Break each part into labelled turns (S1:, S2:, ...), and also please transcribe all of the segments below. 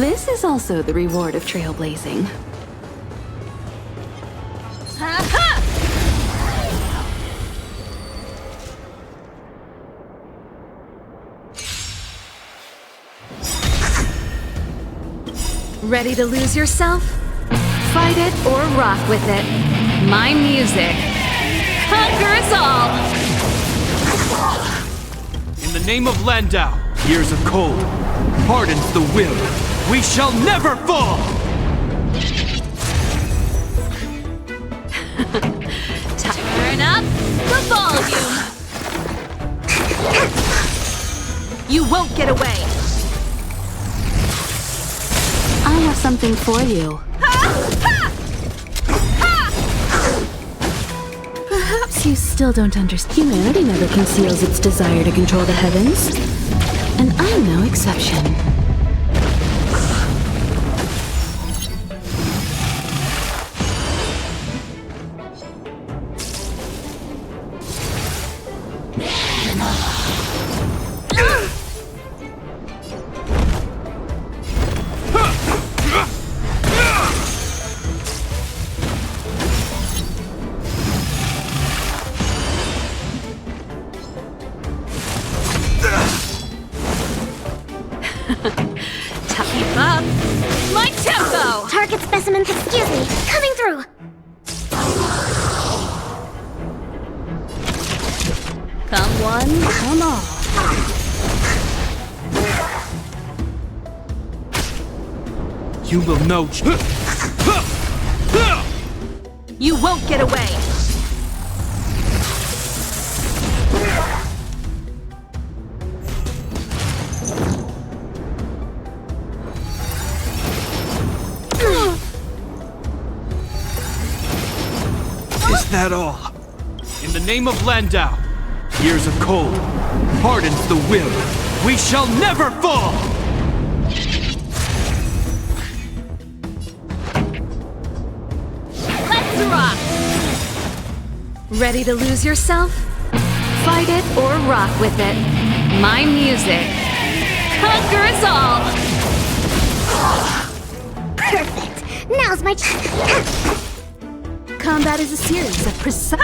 S1: This is also the reward of trailblazing.
S2: Ready to lose yourself? Fight it or rock with it. My music conquers all!
S3: In the name of Landau, years of cold, hardens the will. We shall never fall!
S2: Turn up the volume! You won't get away!
S1: I have something for you. Perhaps you still don't understand. Humanity never conceals its desire to control the heavens. And I'm no exception.
S2: Keep up my tempo!
S4: Target specimens, excuse me, coming through!
S2: Come one, come all.
S3: You will know.
S2: You won't get away!
S3: Is that all? In the name of Landau, years of cold, hardens the will. We shall never fall!
S2: Let's rock! Ready to lose yourself? Fight it or rock with it. My music conquers all!
S4: Perfect! Now's my chance!
S2: Combat is a series of precise...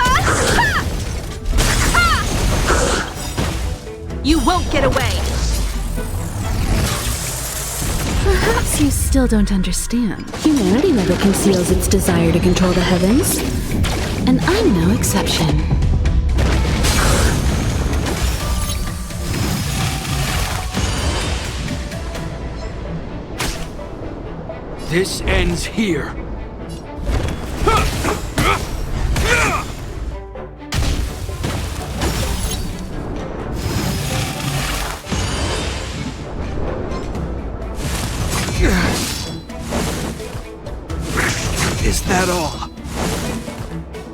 S2: You won't get away!
S1: Perhaps you still don't understand. Humanity never conceals its desire to control the heavens. And I'm no exception.
S3: This ends here. Is that all?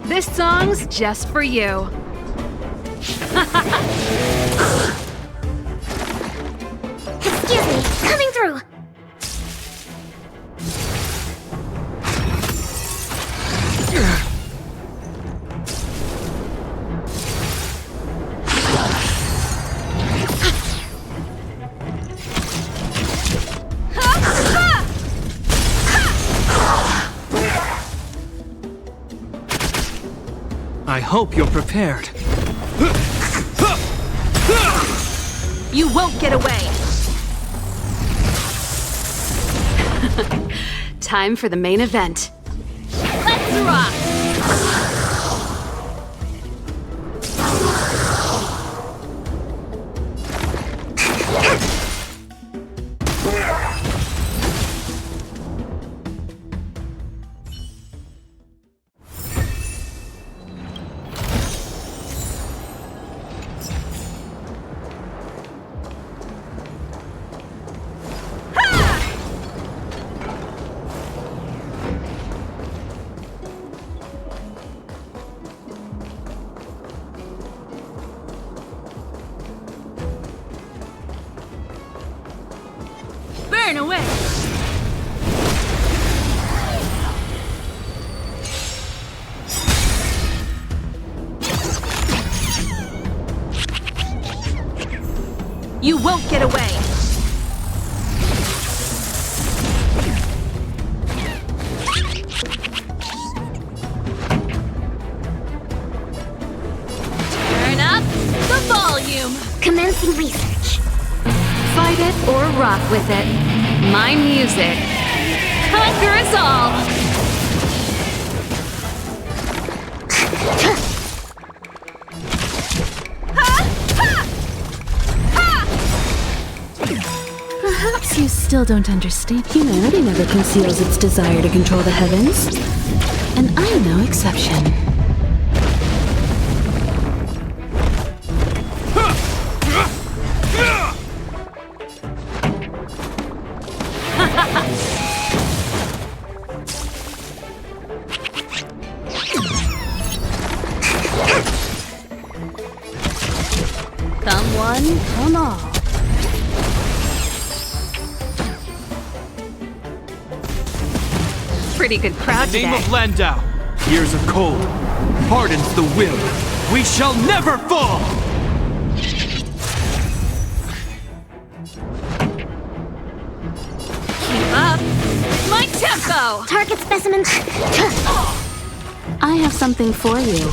S2: This song's just for you.
S4: Excuse me, coming through!
S3: I hope you're prepared.
S2: You won't get away! Time for the main event. Let's rock! Burn away! You won't get away! volume!
S4: Commencing research.
S2: Fight it or rock with it. My music conquers all!
S1: Perhaps you still don't understand. Humanity never conceals its desire to control the heavens. And I'm no exception.
S2: Come one, come all. Pretty good crowd
S3: In the
S2: today.
S3: name of Landau, years of cold hardens the will. We shall never fall!
S2: Keep up. My tempo!
S4: Target specimens.
S1: I have something for you.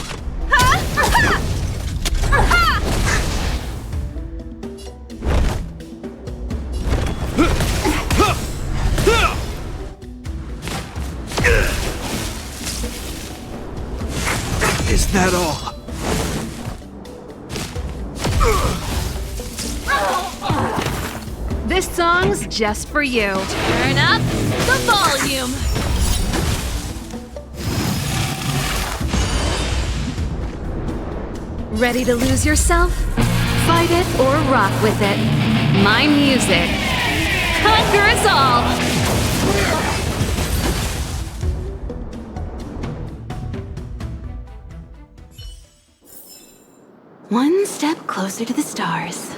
S3: Is that all?
S2: This song's just for you. Turn up the volume. Ready to lose yourself? Fight it or rock with it. My music conquers all!
S1: One step closer to the stars.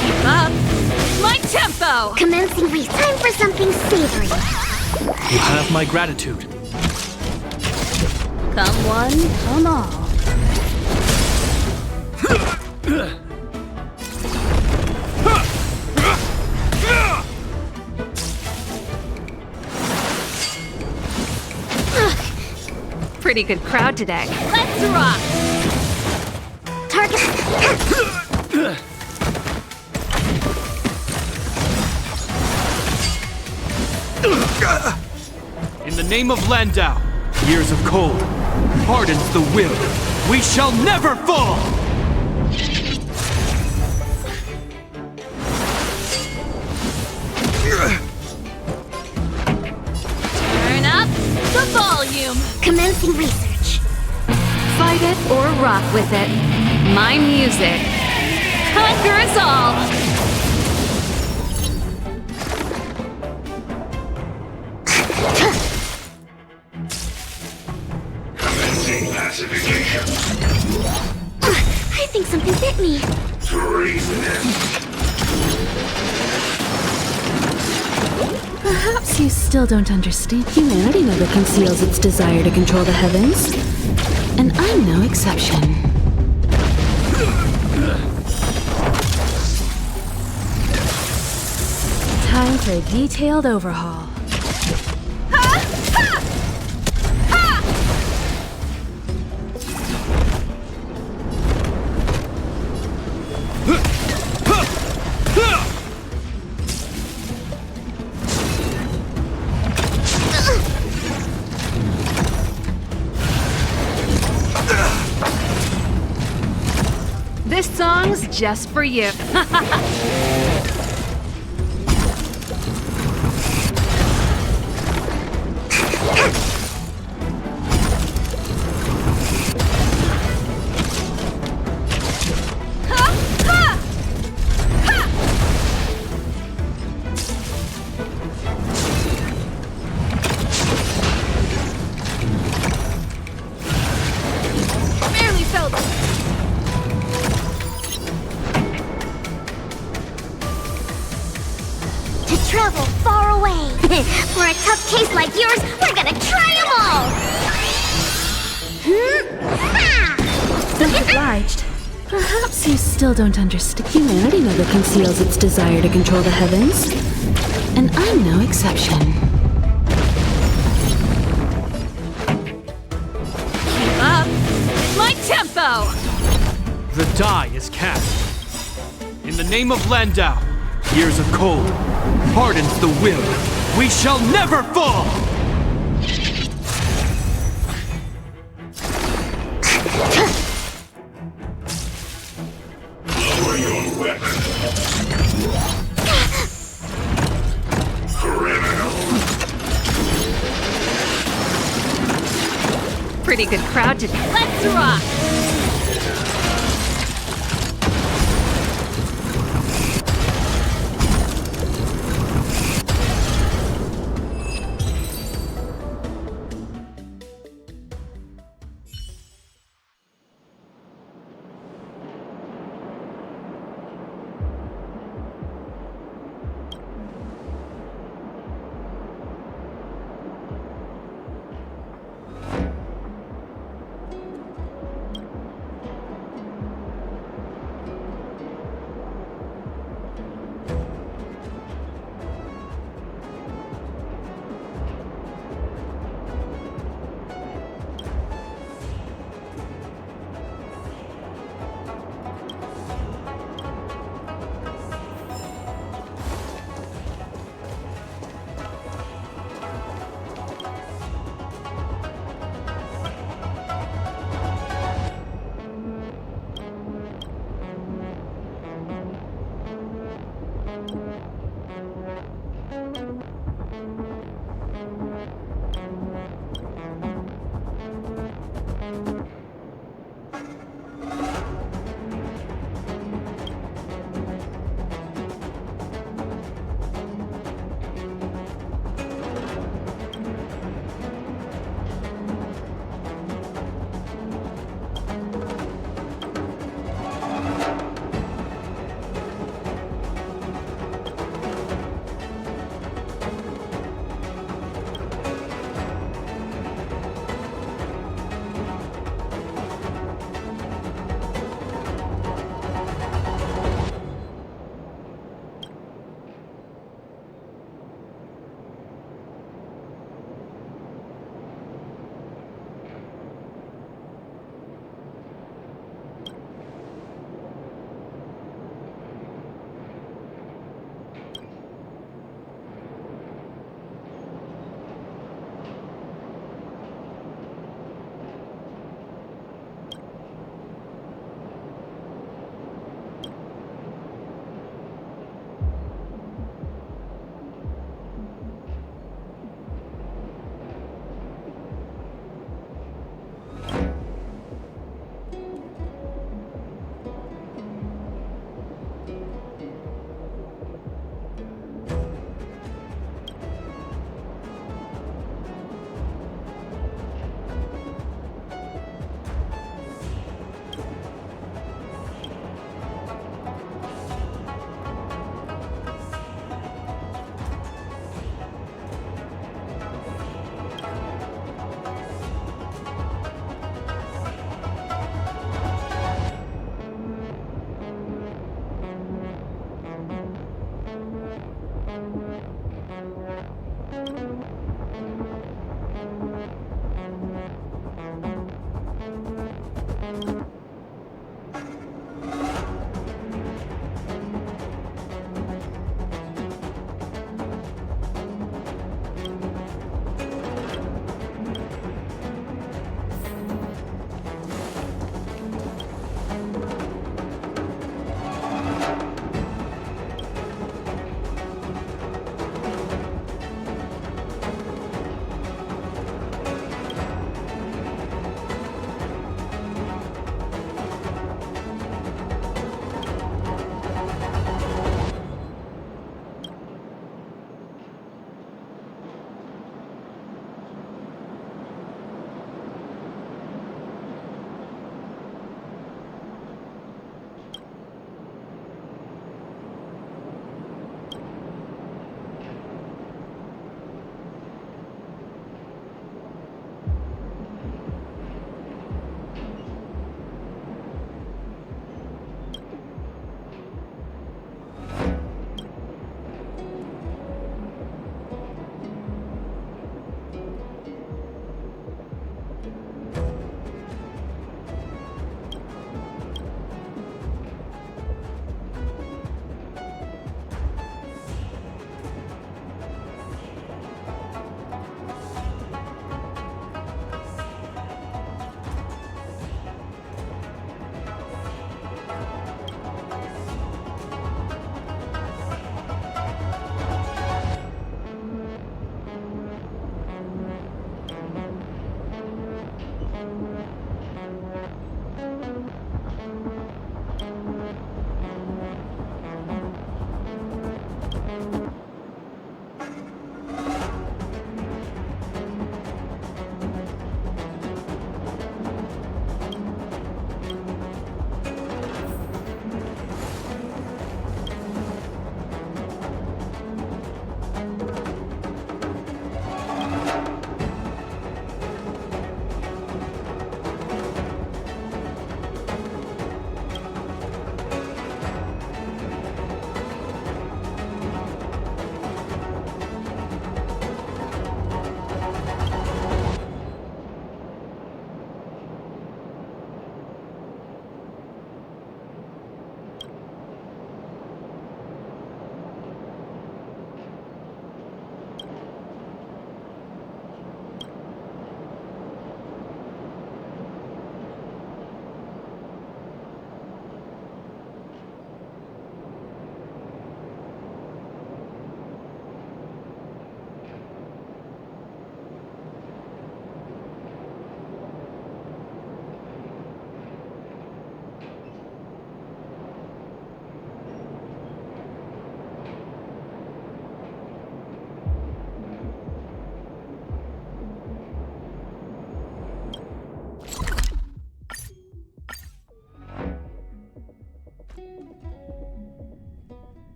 S2: Keep up. My tempo!
S4: Commencing research. Time for something savory.
S3: You have my gratitude.
S2: Come one, come all. Pretty good crowd today. Let's rock!
S4: Target.
S3: In the name of Landau, years of cold hardens the will. We shall never fall!
S2: Turn up the volume.
S4: Commencing research.
S2: Fight it or rock with it. My music conquers all.
S5: Commencing pacification.
S4: I think something bit me.
S5: Treasonous.
S1: Perhaps you still don't understand. Humanity never conceals its desire to control the heavens. And I'm no exception. Time for a detailed overhaul.
S2: just for you. Barely felt it.
S4: To travel far away. For a tough case like yours, we're gonna try them all!
S1: Much obliged. Perhaps you still don't understand. Humanity never conceals its desire to control the heavens. And I'm no exception.
S2: Keep up. My tempo.
S3: The die is cast. In the name of Landau, years of cold hardens the will. We shall never fall!
S5: Lower your weapon. Criminal.
S2: Pretty good crowd today. Let's rock.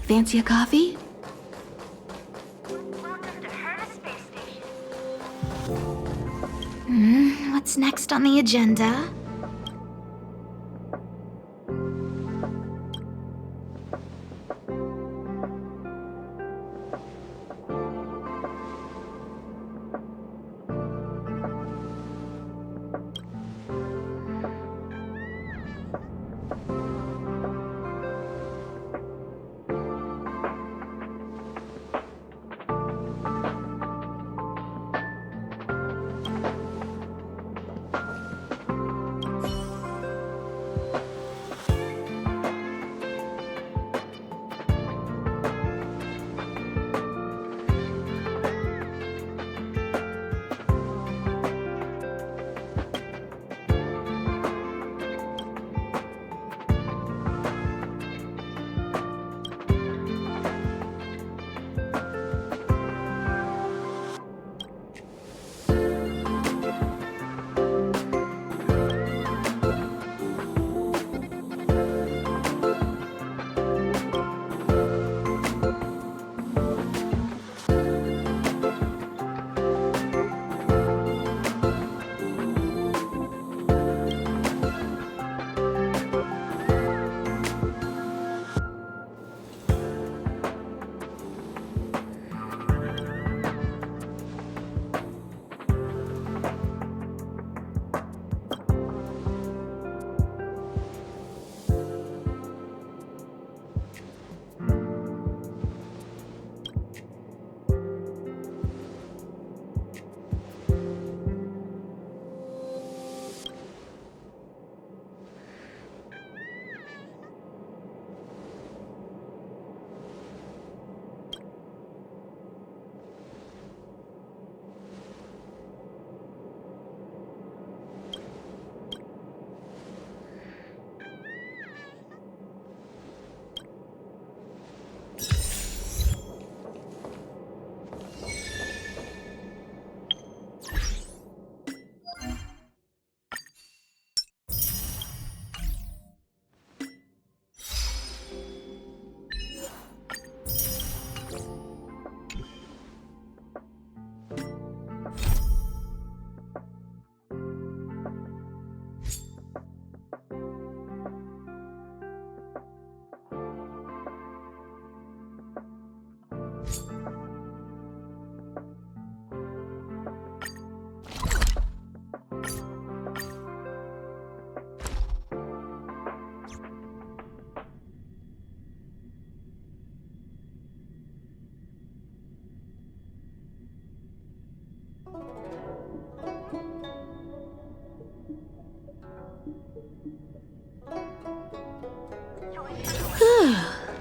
S1: Fancy a coffee?
S4: Welcome to Herta Space Station. What's next on the agenda?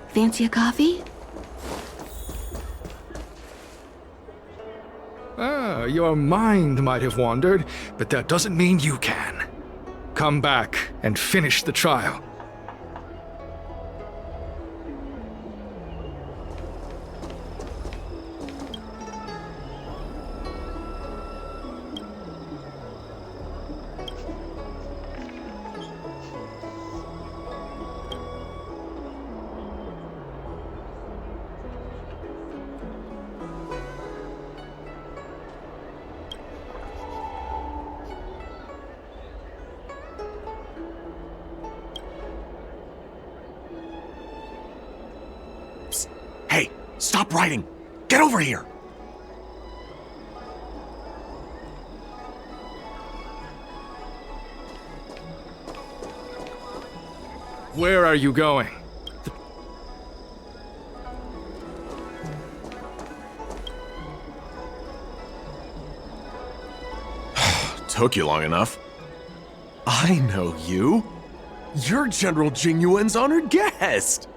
S1: Fancy a coffee?
S6: Your mind might have wandered, but that doesn't mean you can. Come back and finish the trial.
S7: Hey, stop writing! Get over here!
S6: Where are you going?
S7: Took you long enough. I know you. You're General Jingyuan's honored guest.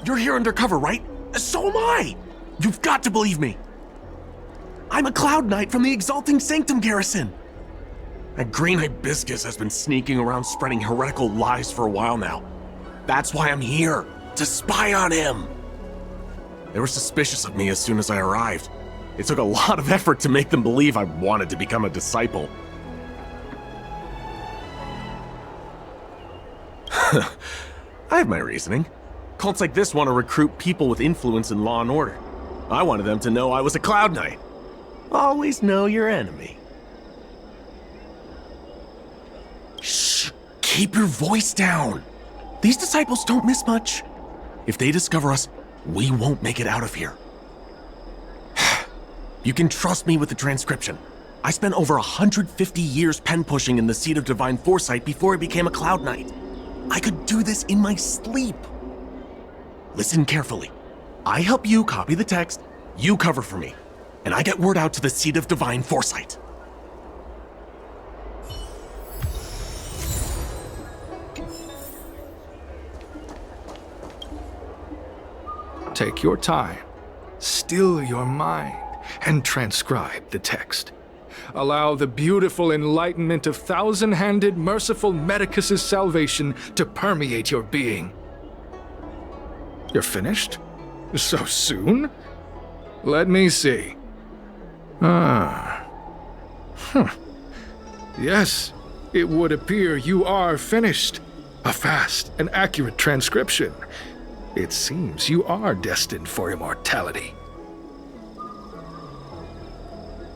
S7: You're here undercover, right? So am I! You've got to believe me! I'm a Cloud Knight from the Exalting Sanctum Garrison! That green hibiscus has been sneaking around spreading heretical lies for a while now. That's why I'm here, to spy on him! They were suspicious of me as soon as I arrived. It took a lot of effort to make them believe I wanted to become a disciple. I have my reasoning. Cults like this want to recruit people with influence in law and order. I wanted them to know I was a Cloud Knight. Always know your enemy. Shh! Keep your voice down. These disciples don't miss much. If they discover us, we won't make it out of here. You can trust me with the transcription. I spent over 150 years pen pushing in the seat of divine foresight before I became a Cloud Knight. I could do this in my sleep. Listen carefully. I help you copy the text, you cover for me, and I get word out to the seat of divine foresight.
S6: Take your time, still your mind, and transcribe the text. Allow the beautiful enlightenment of thousand-handed, merciful Medicus's salvation to permeate your being. You're finished? So soon? Let me see. Yes, it would appear you are finished. A fast and accurate transcription. It seems you are destined for immortality.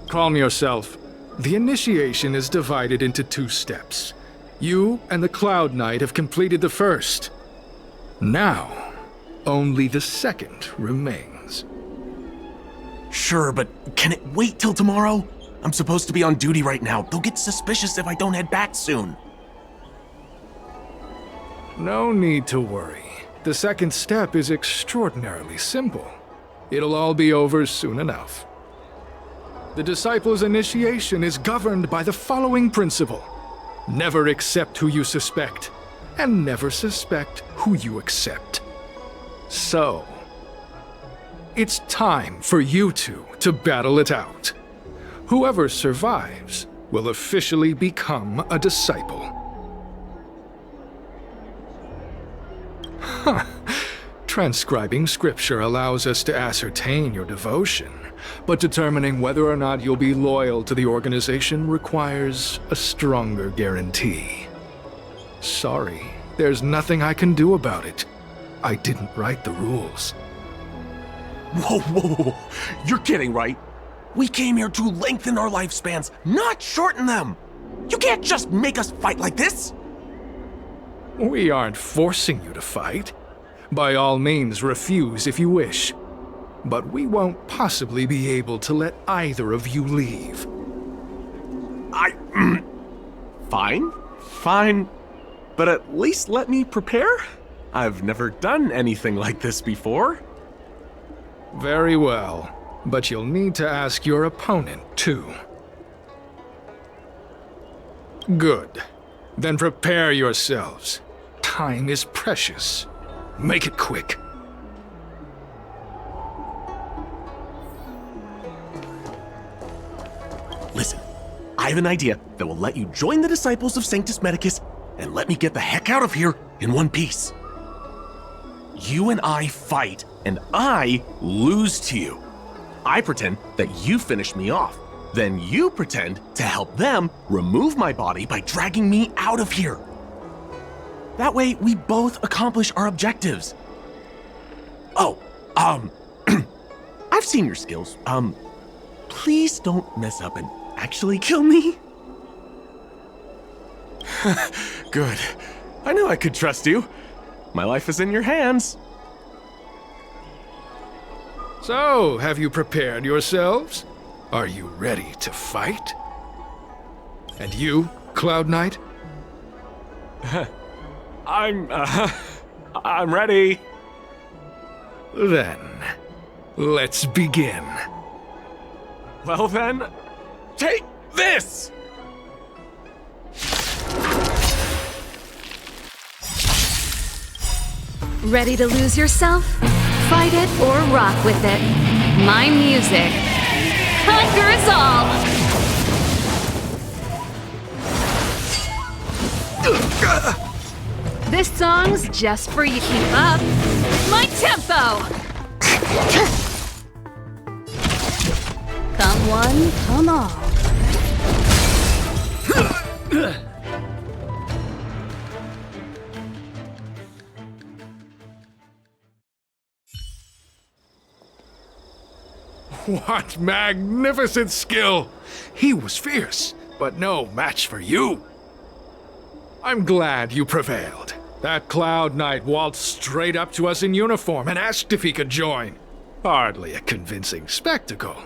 S6: Calm yourself. The initiation is divided into 2 steps. You and the Cloud Knight have completed the first. Now, only the second remains.
S7: Sure, but can it wait till tomorrow? I'm supposed to be on duty right now. They'll get suspicious if I don't head back soon.
S6: No need to worry. The second step is extraordinarily simple. It'll all be over soon enough. The disciple's initiation is governed by the following principle. Never accept who you suspect, and never suspect who you accept. So, it's time for you two to battle it out. Whoever survives will officially become a disciple. Transcribing scripture allows us to ascertain your devotion, but determining whether or not you'll be loyal to the organization requires a stronger guarantee. Sorry, there's nothing I can do about it. I didn't write the rules.
S7: Whoa, whoa, whoa. You're kidding, right? We came here to lengthen our lifespans, not shorten them. You can't just make us fight like this.
S6: We aren't forcing you to fight. By all means, refuse if you wish. But we won't possibly be able to let either of you leave.
S7: Fine. But at least let me prepare. I've never done anything like this before.
S6: Very well. But you'll need to ask your opponent, too. Good. Then prepare yourselves. Time is precious. Make it quick.
S7: Listen, I have an idea that will let you join the disciples of Sanctus Medicus and let me get the heck out of here in one piece. You and I fight, and I lose to you. I pretend that you finish me off. Then you pretend to help them remove my body by dragging me out of here. That way, we both accomplish our objectives. Oh, I've seen your skills. Please don't mess up and actually kill me. Good. I knew I could trust you. My life is in your hands.
S6: So, have you prepared yourselves? Are you ready to fight? And you, Cloud Knight?
S7: I'm ready.
S6: Then, let's begin.
S7: Well then, take this!
S2: Ready to lose yourself? Fight it or rock with it. My music conquers all! This song's just for you. Keep up. My tempo!
S1: Come one, come all.
S6: What magnificent skill! He was fierce, but no match for you. I'm glad you prevailed. That Cloud Knight waltzed straight up to us in uniform and asked if he could join. Hardly a convincing spectacle.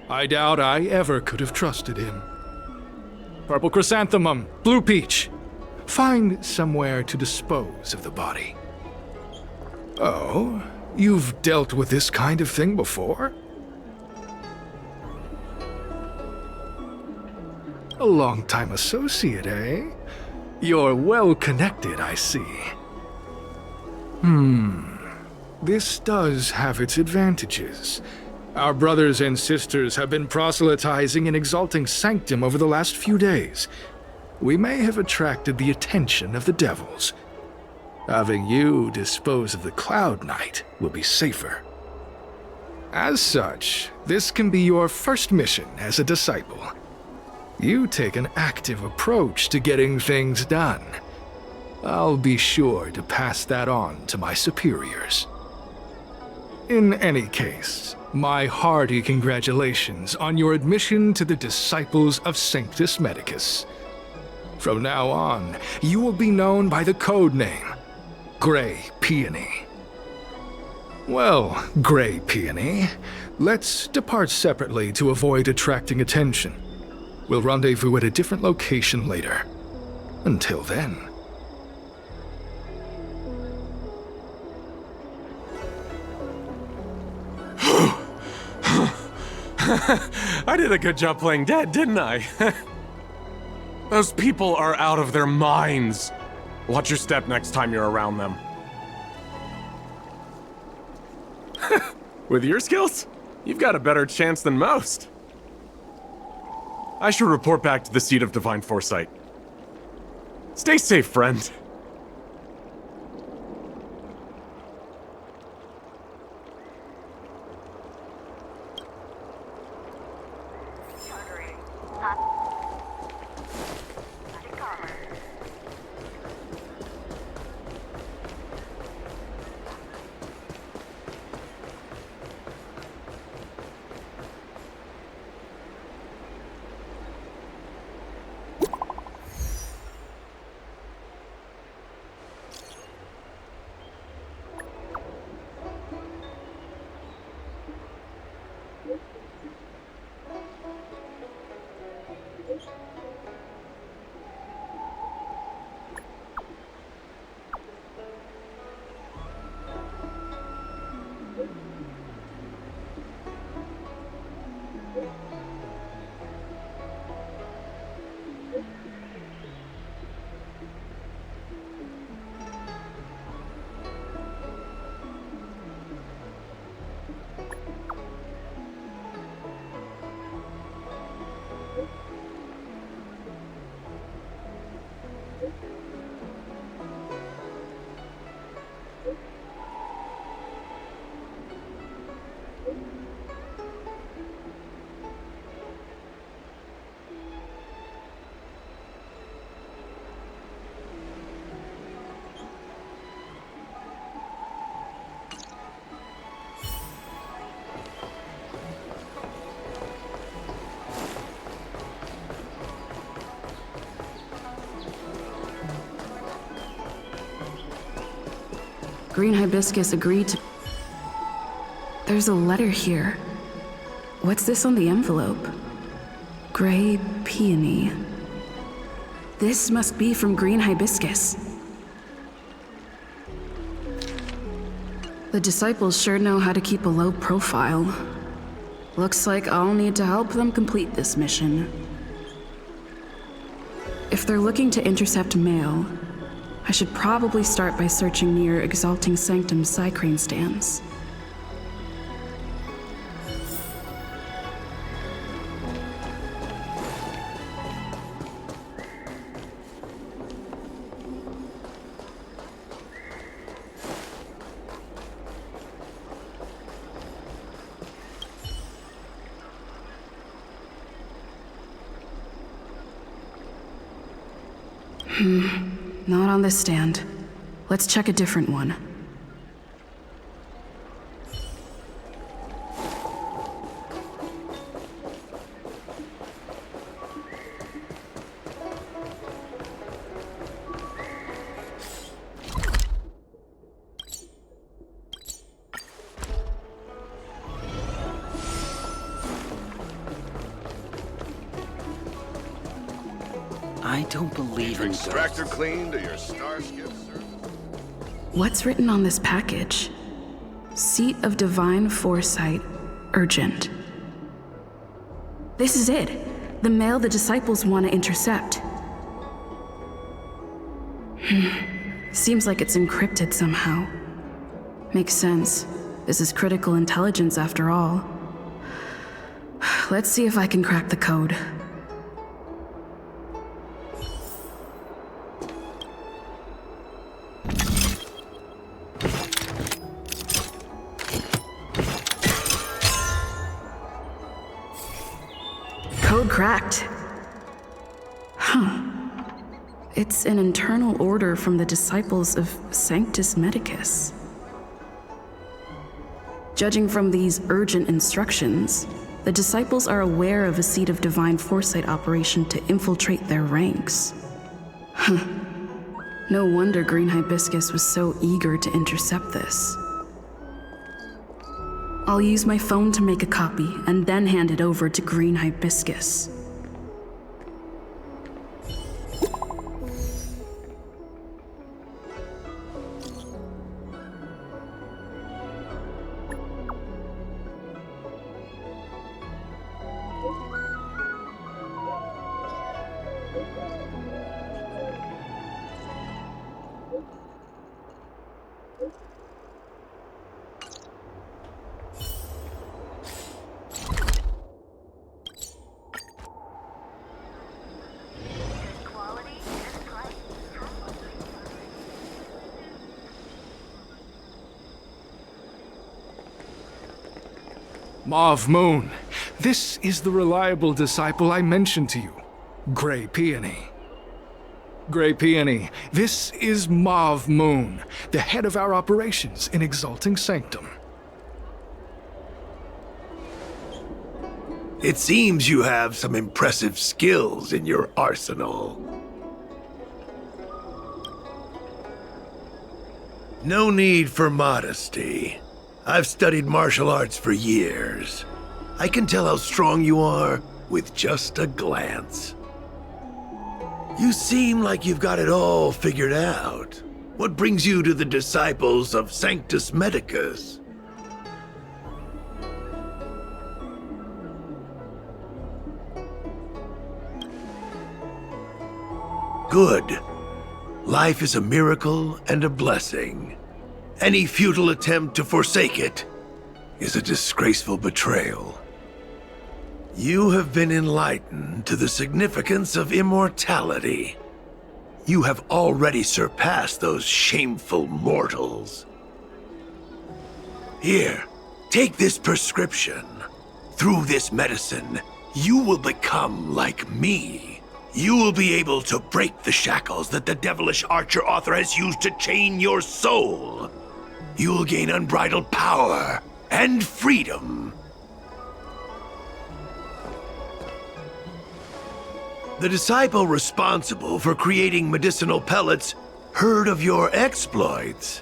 S6: I doubt I ever could have trusted him. Purple Chrysanthemum, Blue Peach. Find somewhere to dispose of the body. Oh, you've dealt with this kind of thing before? A long-time associate, eh? You're well-connected, I see. This does have its advantages. Our brothers and sisters have been proselytizing in Exalting Sanctum over the last few days. We may have attracted the attention of the devils. Having you dispose of the Cloud Knight will be safer. As such, this can be your first mission as a disciple. You take an active approach to getting things done. I'll be sure to pass that on to my superiors. In any case, my hearty congratulations on your admission to the Disciples of Sanctus Medicus. From now on, you will be known by the code name, Gray Peony. Well, Gray Peony, let's depart separately to avoid attracting attention. We'll rendezvous at a different location later. Until then.
S7: I did a good job playing dead, didn't I? Those people are out of their minds. Watch your step next time you're around them. With your skills, you've got a better chance than most. I should report back to the Seat of Divine Foresight. Stay safe, friend.
S1: Green Hibiscus agreed to... There's a letter here. What's this on the envelope? Gray Peony. This must be from Green Hibiscus. The disciples sure know how to keep a low profile. Looks like I'll need to help them complete this mission. If they're looking to intercept mail, I should probably start by searching near Exalting Sanctum's Psycrane stands. Not on this stand. Let's check a different one.
S8: I don't believe in
S5: Extractor
S8: ghosts.
S5: cleaned or your starscape served?
S1: What's written on this package? Seat of Divine Foresight, urgent. This is it. The mail the disciples want to intercept. Seems like it's encrypted somehow. Makes sense. This is critical intelligence after all. Let's see if I can crack the code. Code cracked. Huh. It's an internal order from the disciples of Sanctus Medicus. Judging from these urgent instructions, the disciples are aware of a Seat of Divine Foresight operation to infiltrate their ranks. Huh. No wonder Green Hibiscus was so eager to intercept this. I'll use my phone to make a copy and then hand it over to Green Hibiscus.
S6: Mauve Moon, this is the reliable disciple I mentioned to you, Gray Peony. Gray Peony, this is Mauve Moon, the head of our operations in Exalting Sanctum.
S9: It seems you have some impressive skills in your arsenal. No need for modesty. I've studied martial arts for years. I can tell how strong you are with just a glance. You seem like you've got it all figured out. What brings you to the disciples of Sanctus Medicus? Good. Life is a miracle and a blessing. Any futile attempt to forsake it is a disgraceful betrayal. You have been enlightened to the significance of immortality. You have already surpassed those shameful mortals. Here, take this prescription. Through this medicine, you will become like me. You will be able to break the shackles that the devilish archer author has used to chain your soul. You will gain unbridled power and freedom. The disciple responsible for creating medicinal pellets heard of your exploits.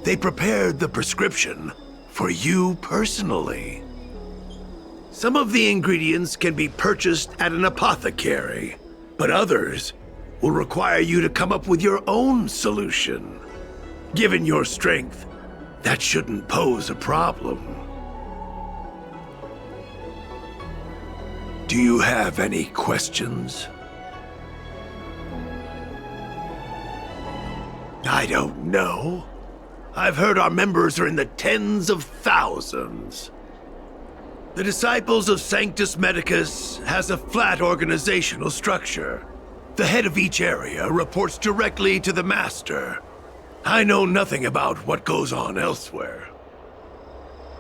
S9: They prepared the prescription for you personally. Some of the ingredients can be purchased at an apothecary, but others will require you to come up with your own solution. Given your strength, that shouldn't pose a problem. Do you have any questions? I don't know. I've heard our members are in the tens of thousands. The Disciples of Sanctus Medicus has a flat organizational structure. The head of each area reports directly to the Master. I know nothing about what goes on elsewhere.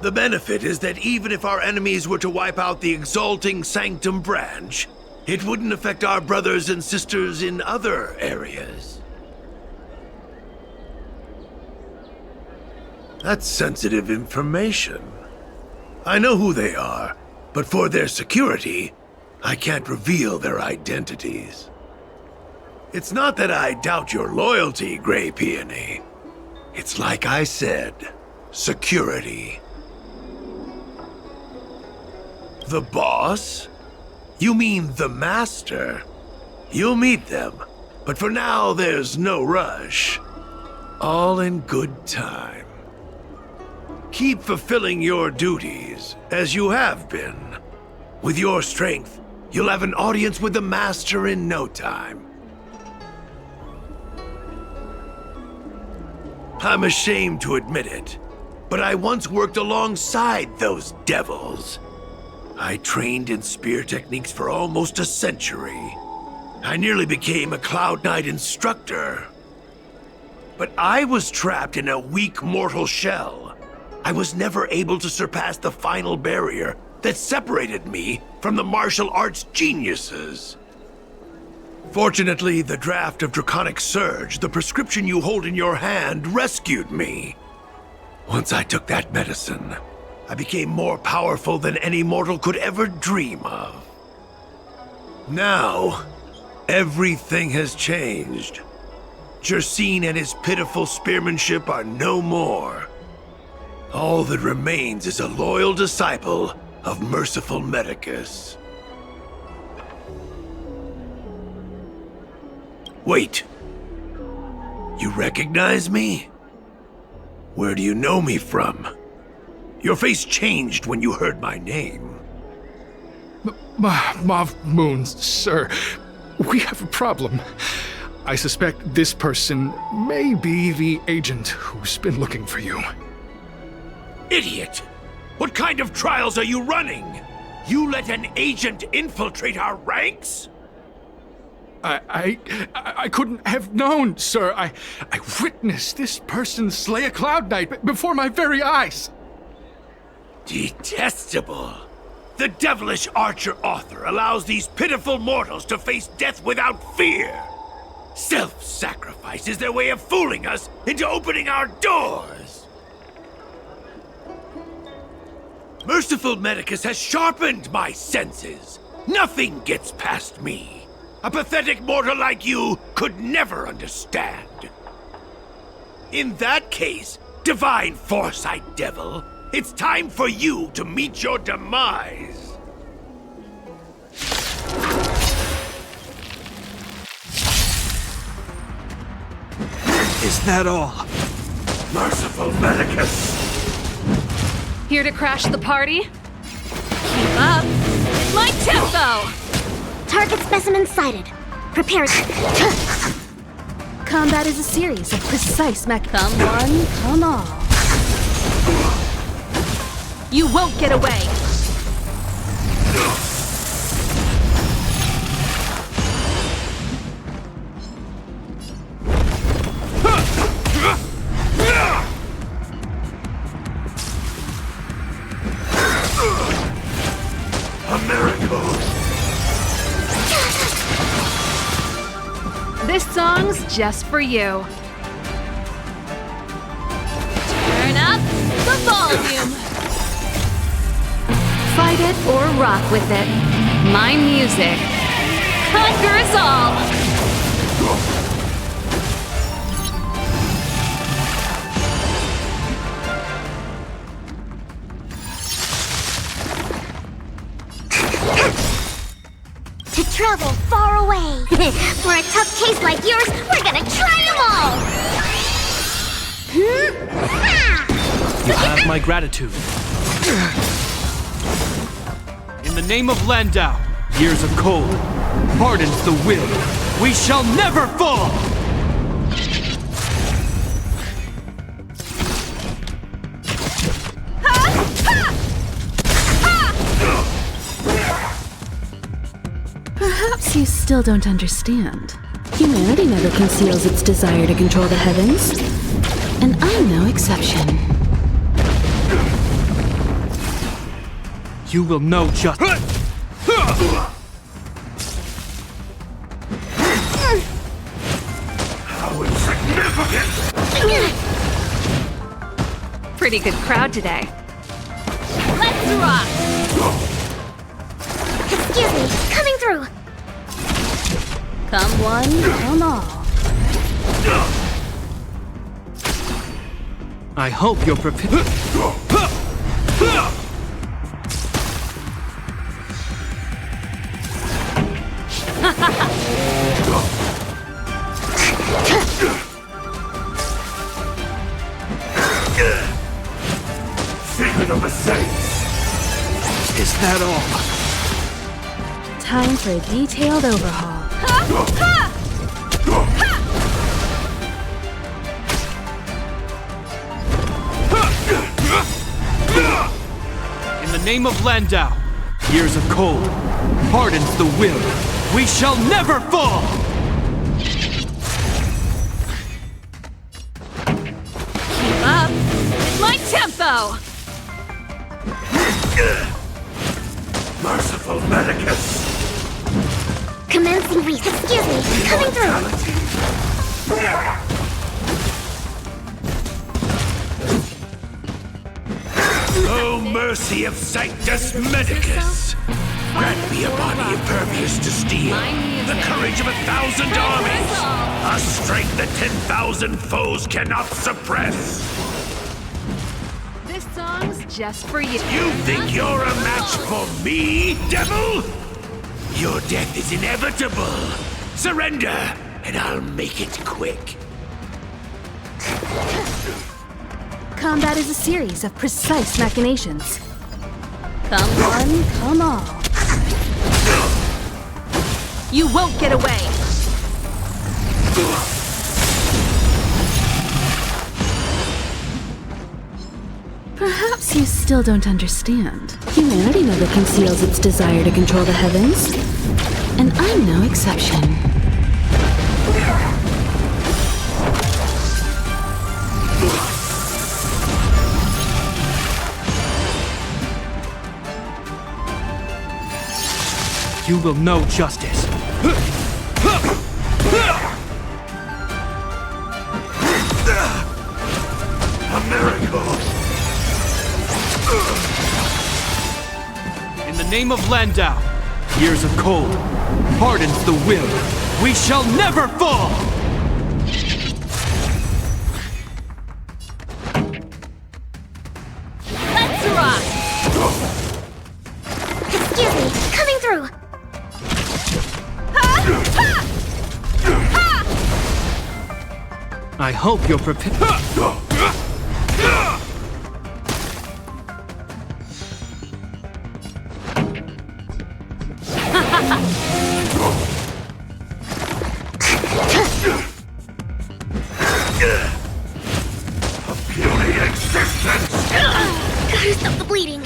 S9: The benefit is that even if our enemies were to wipe out the Exalting Sanctum branch, it wouldn't affect our brothers and sisters in other areas. That's sensitive information. I know who they are, but for their security, I can't reveal their identities. It's not that I doubt your loyalty, Gray Peony. It's like I said, security. The boss? You mean the Master? You'll meet them, but for now there's no rush. All in good time. Keep fulfilling your duties, as you have been. With your strength, you'll have an audience with the Master in no time. I'm ashamed to admit it, but I once worked alongside those devils. I trained in spear techniques for almost a century. I nearly became a Cloud Knight instructor. But I was trapped in a weak mortal shell. I was never able to surpass the final barrier that separated me from the martial arts geniuses. Fortunately, the draft of Draconic Surge, the prescription you hold in your hand, rescued me. Once I took that medicine, I became more powerful than any mortal could ever dream of. Now, everything has changed. Jersine and his pitiful spearmanship are no more. All that remains is a loyal disciple of merciful Medicus. Wait. You recognize me? Where do you know me from? Your face changed when you heard my name.
S6: Mauve Moons, sir. We have a problem. I suspect this person may be the agent who's been looking for you.
S9: Idiot! What kind of trials are you running? You let an agent infiltrate our ranks?
S6: I couldn't have known, sir. I witnessed this person slay a Cloud Knight before my very eyes.
S9: Detestable. The devilish archer author allows these pitiful mortals to face death without fear. Self-sacrifice is their way of fooling us into opening our doors. Merciful Medicus has sharpened my senses. Nothing gets past me. A pathetic mortal like you could never understand. In that case, divine foresight devil, it's time for you to meet your demise.
S3: Is that all?
S9: Merciful Medicus.
S2: Here to crash the party? Keep up. My tempo!
S4: Target specimen sighted. Prepare.
S2: Combat is a series of precise Come one, come all. You won't get away!
S9: A miracle.
S2: This song's just for you. Turn up the volume. Fight it or rock with it. My music conquers all.
S4: To travel far away. For a tough case like yours, we're gonna try them all!
S3: You have my gratitude. In the name of Landau, years of cold hardens the will. We shall never fall!
S1: Perhaps you still don't understand. Humanity never conceals its desire to control the heavens. And I'm no exception.
S3: You will know just...
S9: How insignificant!
S2: Pretty good crowd today. Let's rock!
S4: Excuse me, coming through.
S2: Come one, come all.
S3: I hope you're prepared.
S9: Secret of the Saints.
S3: Is that all?
S2: Time for a detailed overhaul.
S3: In the name of Landau, years of cold hardens the will. We shall never fall!
S2: Keep up with my tempo!
S9: Merciful Medicus.
S4: Commencing reach. Excuse me, coming through.
S9: Oh, mercy of Sanctus Medicus! Grant me a body impervious to steel, the courage of 1,000 armies, a strength that 10,000 foes cannot suppress.
S2: This song's just for you.
S9: You think you're a match for me, devil? Your death is inevitable. Surrender, and I'll make it quick.
S2: Combat is a series of precise machinations. Come one, come all. You won't get away!
S1: Perhaps you still don't understand. Humanity never conceals its desire to control the heavens. And I'm no exception.
S3: You will know justice.
S9: A miracle!
S3: In the name of Landau, years of cold hardens the will. We shall never fall!
S2: Let's rock!
S4: Excuse me, coming through.
S3: I hope you're prepared.
S9: A puny existence!
S4: Gotta stop the bleeding.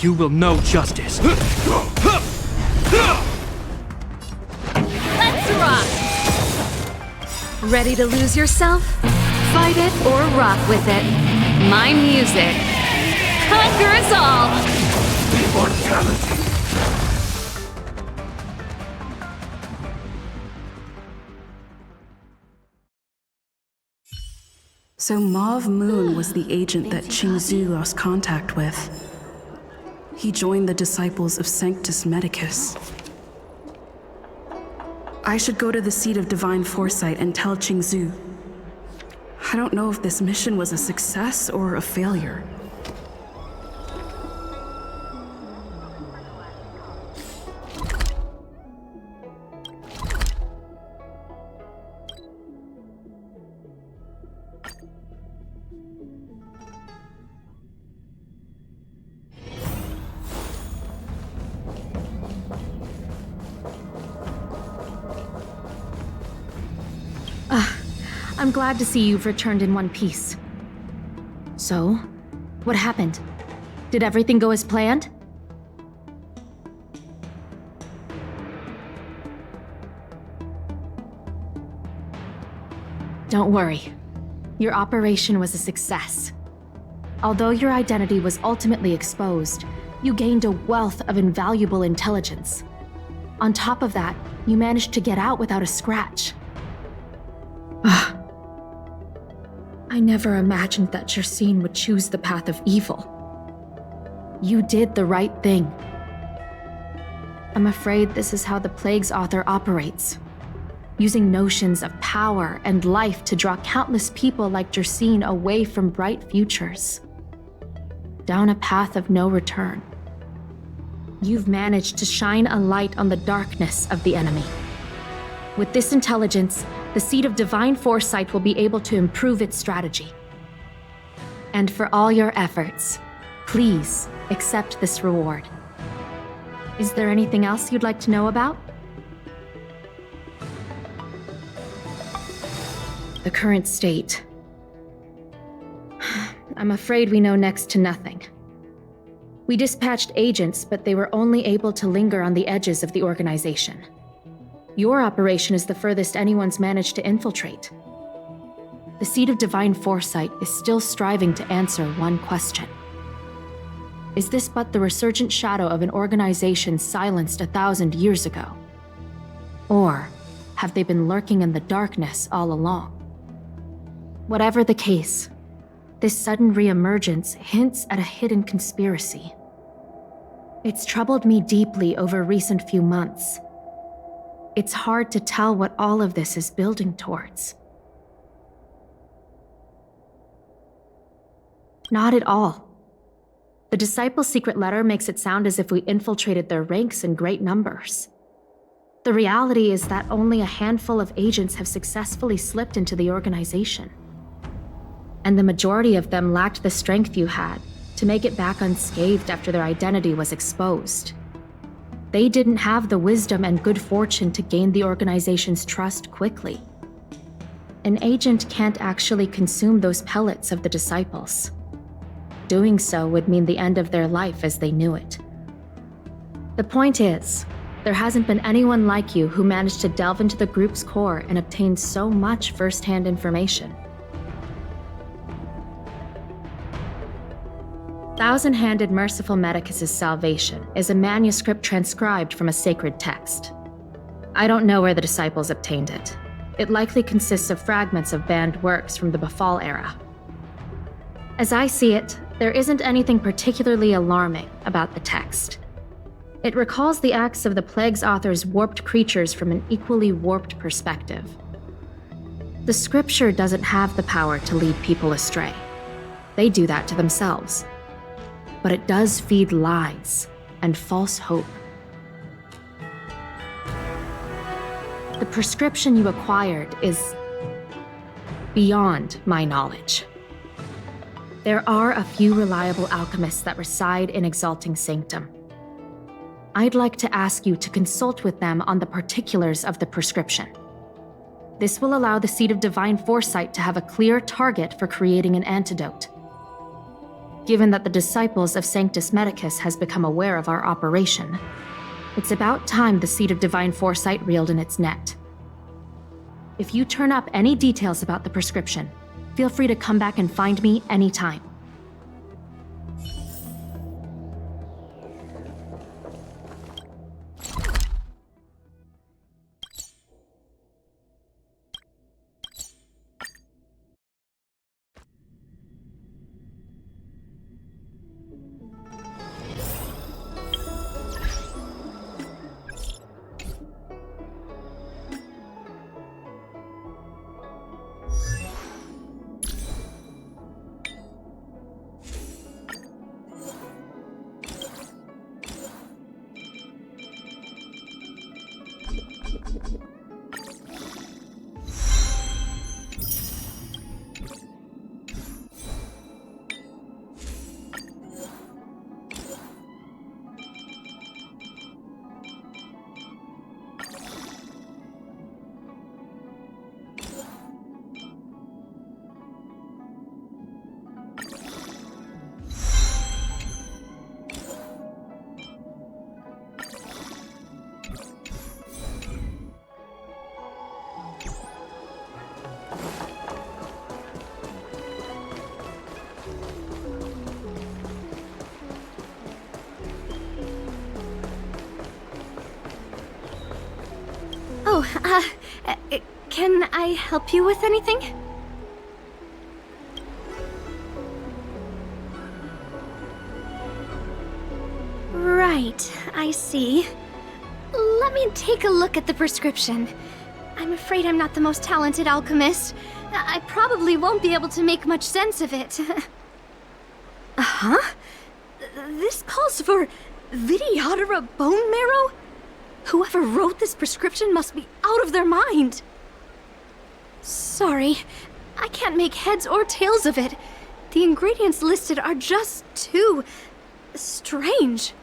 S3: You will know justice.
S2: Let's rock! Ready to lose yourself? Fight it or rock with it. My music conquers all!
S9: Immortality!
S1: So Mauve Moon was the agent that Qingzhu lost contact with. He joined the disciples of Sanctus Medicus. I should go to the seat of divine foresight and tell Qingzhu. I don't know if this mission was a success or a failure.
S2: I'm glad to see you've returned in one piece. So, what happened? Did everything go as planned? Don't worry. Your operation was a success. Although your identity was ultimately exposed, you gained a wealth of invaluable intelligence. On top of that, you managed to get out without a scratch. I never imagined that Jersine would choose the path of evil. You did the right thing. I'm afraid this is how the Plague's author operates, using notions of power and life to draw countless people like Jersine away from bright futures, down a path of no return. You've managed to shine a light on the darkness of the enemy. With this intelligence, the Seed of Divine Foresight will be able to improve its strategy. And for all your efforts, please accept this reward. Is there anything else you'd like to know about? The current state. I'm afraid we know next to nothing. We dispatched agents, but they were only able to linger on the edges of the organization. Your operation is the furthest anyone's managed to infiltrate. The Seed of Divine Foresight is still striving to answer one question. Is this but the resurgent shadow of an organization silenced 1,000 years ago? Or have they been lurking in the darkness all along? Whatever the case, this sudden reemergence hints at a hidden conspiracy. It's troubled me deeply over recent few months. It's hard to tell what all of this is building towards. Not at all. The Disciples' secret letter makes it sound as if we infiltrated their ranks in great numbers. The reality is that only a handful of agents have successfully slipped into the organization. And the majority of them lacked the strength you had to make it back unscathed after their identity was exposed. They didn't have the wisdom and good fortune to gain the organization's trust quickly. An agent can't actually consume those pellets of the Disciples. Doing so would mean the end of their life as they knew it. The point is, there hasn't been anyone like you who managed to delve into the group's core and obtain so much first-hand information. Thousand-Handed Merciful Medicus' Salvation is a manuscript transcribed from a sacred text. I don't know where the Disciples obtained it. It likely consists of fragments of banned works from the Befall era. As I see it, there isn't anything particularly alarming about the text. It recalls the acts of the Plague's author's warped creatures from an equally warped perspective. The scripture doesn't have the power to lead people astray. They do that to themselves. But it does feed lies and false hope. The prescription you acquired is beyond my knowledge. There are a few reliable alchemists that reside in Exalting Sanctum. I'd like to ask you to consult with them on the particulars of the prescription. This will allow the Seed of Divine Foresight to have a clear target for creating an antidote. Given that the Disciples of Sanctus Medicus has become aware of our operation, it's about time the Seed of Divine Foresight reeled in its net. If you turn up any details about the prescription, feel free to come back and find me anytime.
S4: Can I help you with anything? Right, I see. Let me take a look at the prescription. I'm afraid I'm not the most talented alchemist. I probably won't be able to make much sense of it. Huh? This calls for Vidyadara bone marrow? Whoever wrote this prescription must be out of their mind. Sorry, I can't make heads or tails of it. The ingredients listed are just too strange.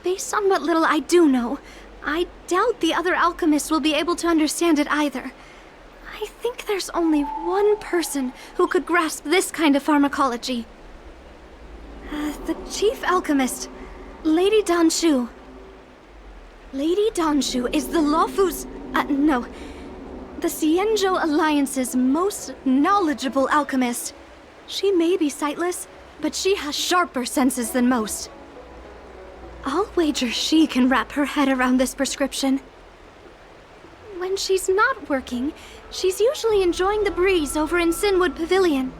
S4: Based on what little I do know, I doubt the other alchemists will be able to understand it either. I think there's only one person who could grasp this kind of pharmacology. The chief alchemist, Lady Danshu. Lady Danshu is the Lawfu's... no. The Xianzhou Alliance's most knowledgeable alchemist. She may be sightless, but she has sharper senses than most. I'll wager she can wrap her head around this prescription. When she's not working, she's usually enjoying the breeze over in Sinwood Pavilion.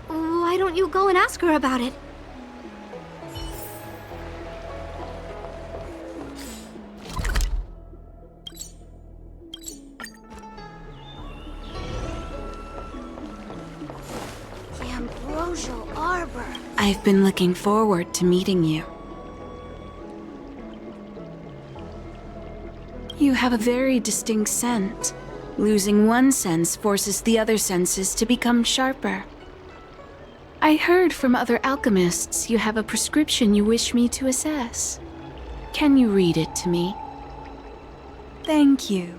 S4: Why don't you go and ask her about it?
S8: The Ambrosial Arbor.
S1: I've been looking forward to meeting you. You have a very distinct scent. Losing one sense forces the other senses to become sharper. I heard from other alchemists you have a prescription you wish me to assess. Can you read it to me? Thank you.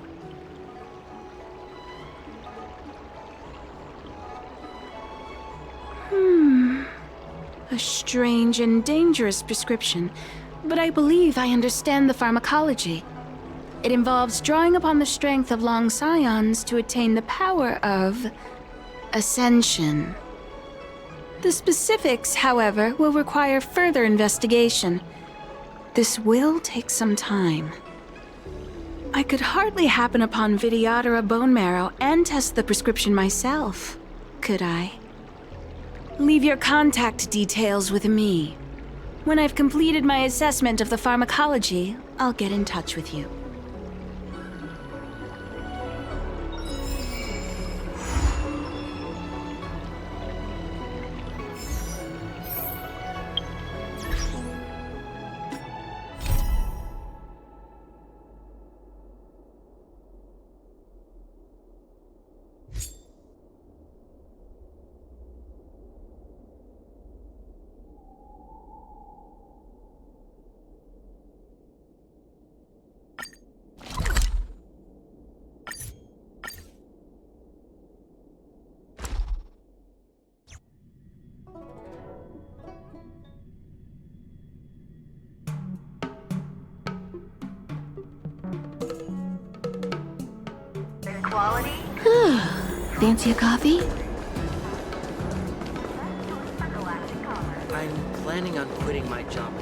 S1: A strange and dangerous prescription, but I believe I understand the pharmacology. It involves drawing upon the strength of long scions to attain the power of ascension. The specifics, however, will require further investigation. This will take some time. I could hardly happen upon Vidyadhara bone marrow and test the prescription myself, could I? Leave your contact details with me. When I've completed my assessment of the pharmacology, I'll get in touch with you.
S2: Fancy a coffee?
S10: I'm planning on quitting my job